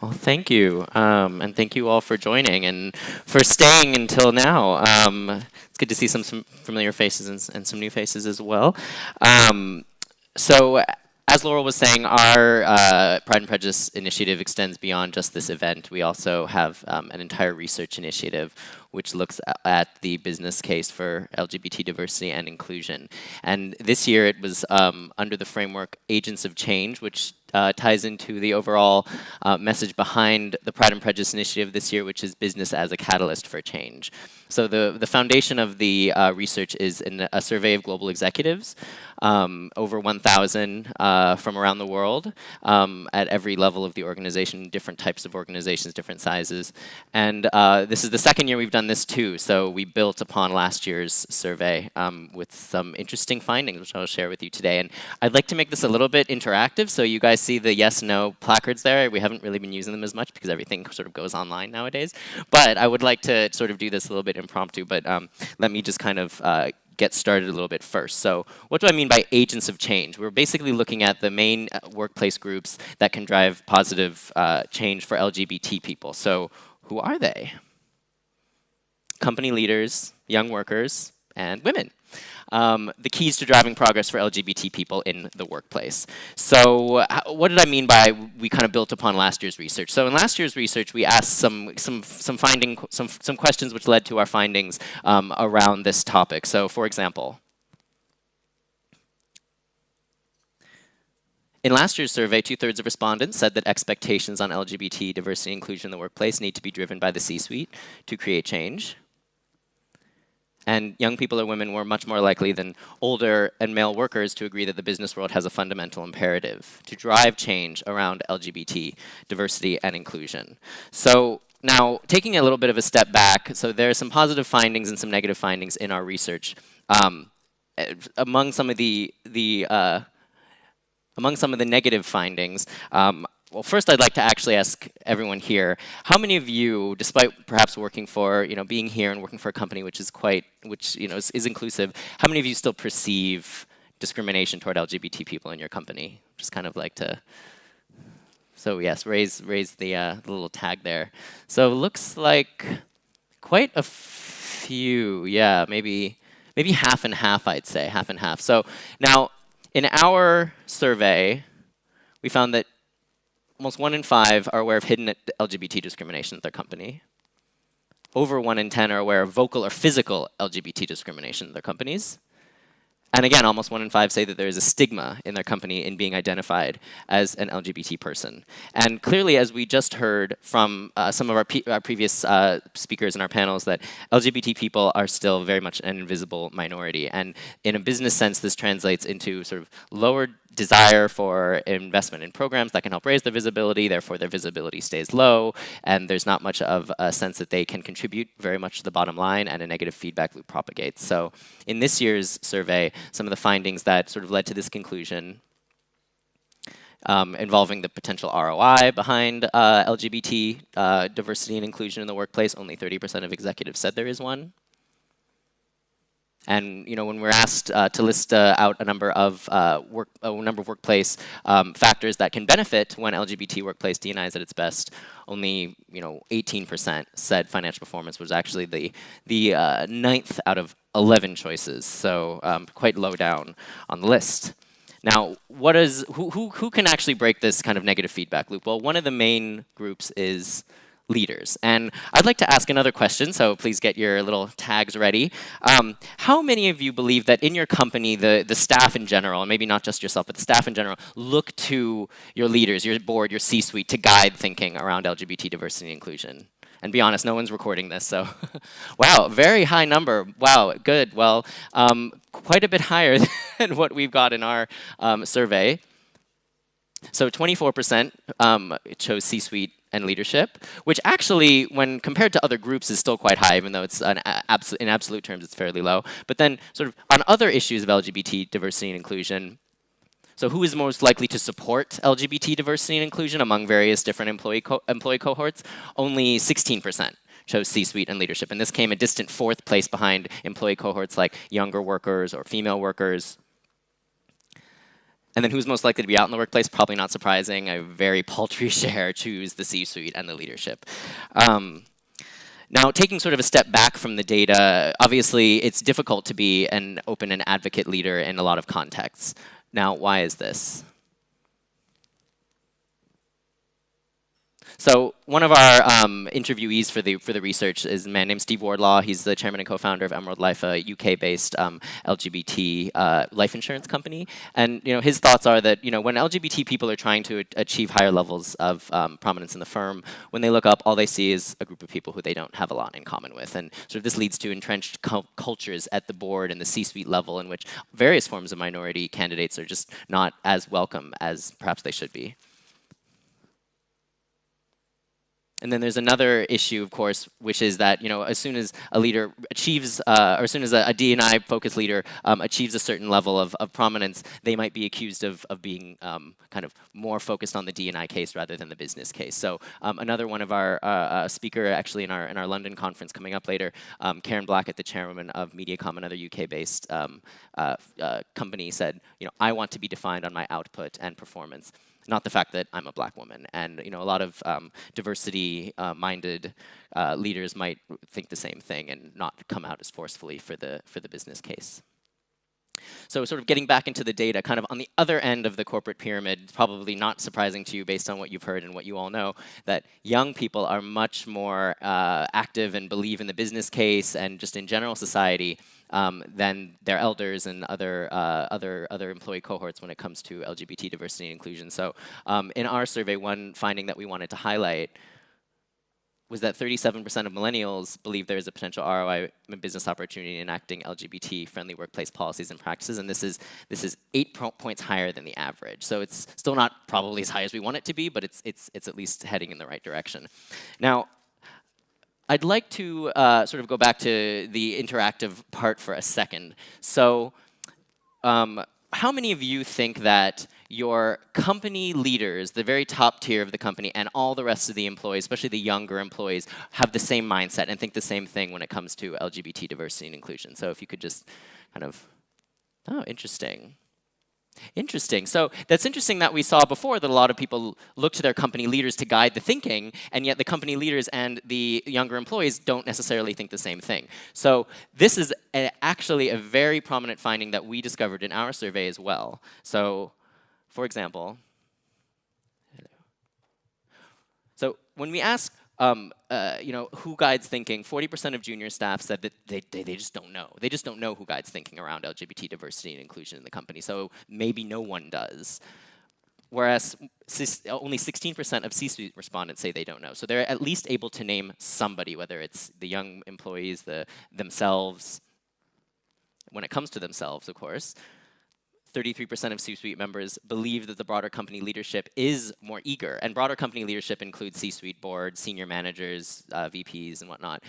Well, thank you, and thank you all for joining and for staying until now. It's good to see some familiar faces and some new faces as well. So, as Laurel was saying, our Pride and Prejudice initiative extends beyond just this event. We also have an entire research initiative which looks at the business case for LGBT diversity and inclusion. And this year it was under the framework Agents of Change, which ties into the overall message behind the Pride and Prejudice initiative this year, which is business as a catalyst for change. So the foundation of the research is a survey of global executives, over 1,000 from around the world at every level of the organization, different types of organizations, different sizes. And this is the second year we've done this too, so we built upon last year's survey with some interesting findings, which I'll share with you today. And I'd like to make this a little bit interactive, so you guys see the yes/no placards there. We haven't really been using them as much because everything sort of goes online nowadays. But I would like to sort of do this a little bit impromptu, but let me just kind of get started a little bit first. So what do I mean by agents of change? We're basically looking at the main workplace groups that can drive positive change for LGBT people. So who are they? Company leaders, young workers, and women. The keys to driving progress for LGBT people in the workplace. So what did I mean by we kind of built upon last year's research? So in last year's research, we asked some questions which led to our findings around this topic. So for example, in last year's survey, 2/3 of respondents said that expectations on LGBT diversity and inclusion in the workplace need to be driven by the C-suite to create change. And young people or women were much more likely than older and male workers to agree that the business world has a fundamental imperative to drive change around LGBT diversity and inclusion. So now, taking a little bit of a step back, so there are some positive findings and some negative findings in our research. Among some of the negative findings, well, first I'd like to actually ask everyone here, how many of you, despite perhaps working for, being here and working for a company which is is inclusive, how many of you still perceive discrimination toward LGBT people in your company? Just kind of like to, so yes, raise the little tag there. So it looks like quite a few, yeah, maybe half and half, I'd say, half and half. So now, in our survey, we found that almost 1 in 5 are aware of hidden LGBT discrimination at their company. Over 1 in 10 are aware of vocal or physical LGBT discrimination in their companies. And again, almost 1 in 5 say that there is a stigma in their company in being identified as an LGBT person. And clearly, as we just heard from some of our previous speakers in our panels, that LGBT people are still very much an invisible minority. And in a business sense, this translates into sort of lower desire for investment in programs that can help raise their visibility, therefore their visibility stays low, and there's not much of a sense that they can contribute very much to the bottom line, and a negative feedback loop propagates. So in this year's survey, some of the findings that sort of led to this conclusion involving the potential ROI behind LGBT diversity and inclusion in the workplace, only 30% of executives said there is one. And when we're asked to list out a number of workplace factors that can benefit when LGBT workplace D&I is at its best, only 18% said financial performance was actually the 9th out of 11 choices, so quite low down on the list. Now, who can actually break this kind of negative feedback loop? Well, one of the main groups is leaders. And I'd like to ask another question, so please get your little tags ready. How many of you believe that in your company, the staff in general, and maybe not just yourself, but the staff in general, look to your leaders, your board, your C-suite to guide thinking around LGBT diversity and inclusion? And be honest, no one's recording this, so wow, very high number. Wow, good. Well, quite a bit higher than what we've got in our survey. So 24% chose C-suite and leadership, which actually, when compared to other groups, is still quite high, even though it's in absolute terms, it's fairly low. But then, sort of on other issues of LGBT diversity and inclusion, so who is most likely to support LGBT diversity and inclusion among various different employee cohorts? Only 16% chose C-suite and leadership, and this came a distant 4th place behind employee cohorts like younger workers or female workers. And then who's most likely to be out in the workplace? Probably not surprising. A very paltry share choose the C-suite and the leadership. Now, taking sort of a step back from the data, obviously it's difficult to be an open and advocate leader in a lot of contexts. Now, why is this? So one of our interviewees for the research is a man named Steve Wardlaw. He's the chairman and co-founder of Emerald Life, a UK-based LGBT life insurance company. And his thoughts are that when LGBT people are trying to achieve higher levels of prominence in the firm, when they look up, all they see is a group of people who they don't have a lot in common with. And sort of this leads to entrenched cultures at the board and the C-suite level in which various forms of minority candidates are just not as welcome as perhaps they should be. And then there's another issue, of course, which is that as soon as a leader achieves, or as soon as a D&I-focused leader achieves a certain level of prominence, they might be accused of being kind of more focused on the D&I case rather than the business case. So another one of our speaker, actually in our London conference coming up later, Karen Blackett, the chairwoman of Mediacom, another UK-based company, said, I want to be defined on my output and performance, not the fact that I'm a black woman. And a lot of diversity-minded leaders might think the same thing and not come out as forcefully for the business case. So sort of getting back into the data, kind of on the other end of the corporate pyramid, probably not surprising to you based on what you've heard and what you all know, that young people are much more active and believe in the business case and just in general society than their elders and other employee cohorts when it comes to LGBT diversity and inclusion. So in our survey, one finding that we wanted to highlight was that 37% of millennials believe there is a potential ROI business opportunity in enacting LGBT-friendly workplace policies and practices, and this is 8 points higher than the average. So it's still not probably as high as we want it to be, but it's at least heading in the right direction. Now, I'd like to sort of go back to the interactive part for a second. So how many of you think that your company leaders, the very top tier of the company, and all the rest of the employees, especially the younger employees, have the same mindset and think the same thing when it comes to LGBT diversity and inclusion? So if you could just kind of, oh, interesting. Interesting. So that's interesting that we saw before that a lot of people look to their company leaders to guide the thinking, and yet the company leaders and the younger employees don't necessarily think the same thing. So this is actually a very prominent finding that we discovered in our survey as well. So, for example, so when we ask who guides thinking, 40% of junior staff said that they just don't know. They just don't know who guides thinking around LGBT diversity and inclusion in the company, so maybe no one does. Whereas only 16% of C-suite respondents say they don't know. So they're at least able to name somebody, whether it's the young employees, themselves. When it comes to themselves, of course, 33% of C-suite members believe that the broader company leadership is more eager, and broader company leadership includes C-suite board, senior managers, VPs, and whatnot,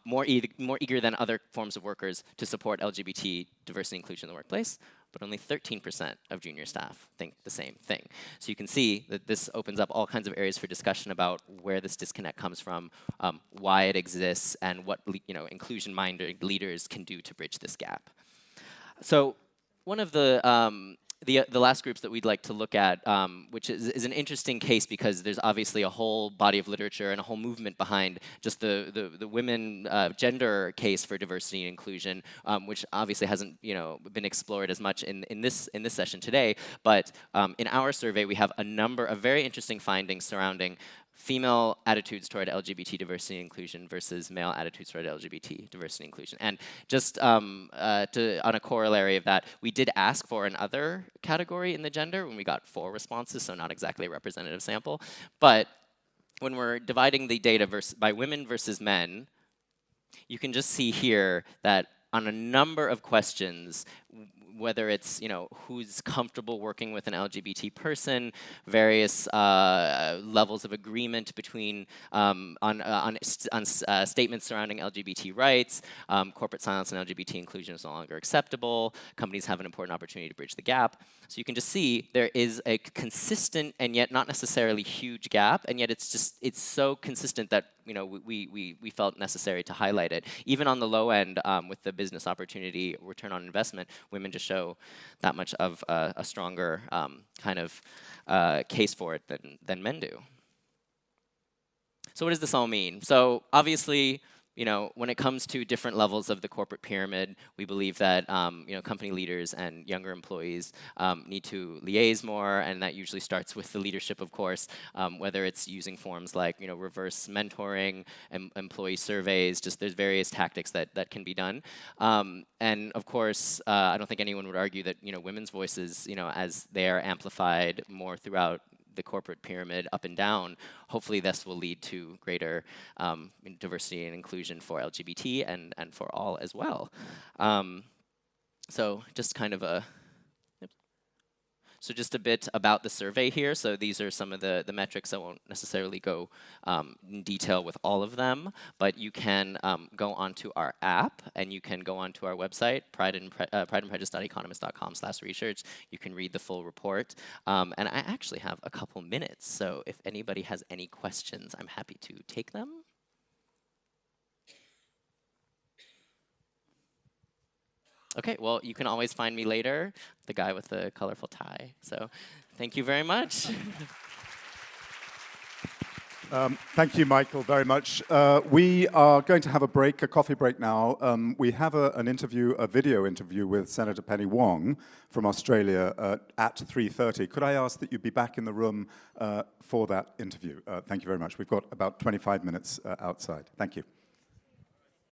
more eager than other forms of workers to support LGBT diversity and inclusion in the workplace, but only 13% of junior staff think the same thing. So you can see that this opens up all kinds of areas for discussion about where this disconnect comes from, why it exists, and what inclusion-minded leaders can do to bridge this gap. So one of the last groups that we'd like to look at, which is an interesting case because there's obviously a whole body of literature and a whole movement behind just the women gender case for diversity and inclusion, which obviously hasn't been explored as much in this session today. But in our survey, we have a number of very interesting findings surrounding female attitudes toward LGBT diversity and inclusion versus male attitudes toward LGBT diversity and inclusion. And just on a corollary of that, we did ask for another category in the gender when we got 4 responses, so not exactly a representative sample. But when we're dividing the data by women versus men, you can just see here that on a number of questions, whether it's who's comfortable working with an LGBT person, various levels of agreement between on statements surrounding LGBT rights, corporate silence and LGBT inclusion is no longer acceptable. Companies have an important opportunity to bridge the gap. So you can just see there is a consistent and yet not necessarily huge gap, and yet it's so consistent that we felt necessary to highlight it. Even on the low end, with the business opportunity return on investment, women just show that much of a stronger kind of case for it than men do. So what does this all mean? So obviously, when it comes to different levels of the corporate pyramid, we believe that company leaders and younger employees need to liaise more, and that usually starts with the leadership, of course, whether it's using forms like reverse mentoring, employee surveys. Just there's various tactics that can be done, and of course, I don't think anyone would argue that women's voices, as they are amplified more throughout the corporate pyramid up and down, hopefully this will lead to greater diversity and inclusion for LGBT and for all as well. So just kind of just a bit about the survey here. So these are some of the metrics. I won't necessarily go in detail with all of them, but you can go onto our app, and you can go onto our website, prideandprejudice.economist.com/research. You can read the full report. And I actually have a couple minutes, so if anybody has any questions, I'm happy to take them. Okay, well, you can always find me later, the guy with the colorful tie. So thank you very much. Thank you, Michael, very much. We are going to have a break, a coffee break now. We have an interview, a video interview with Senator Penny Wong from Australia at 3:30. Could I ask that you be back in the room for that interview? Thank you very much. We've got about 25 minutes outside. Thank you.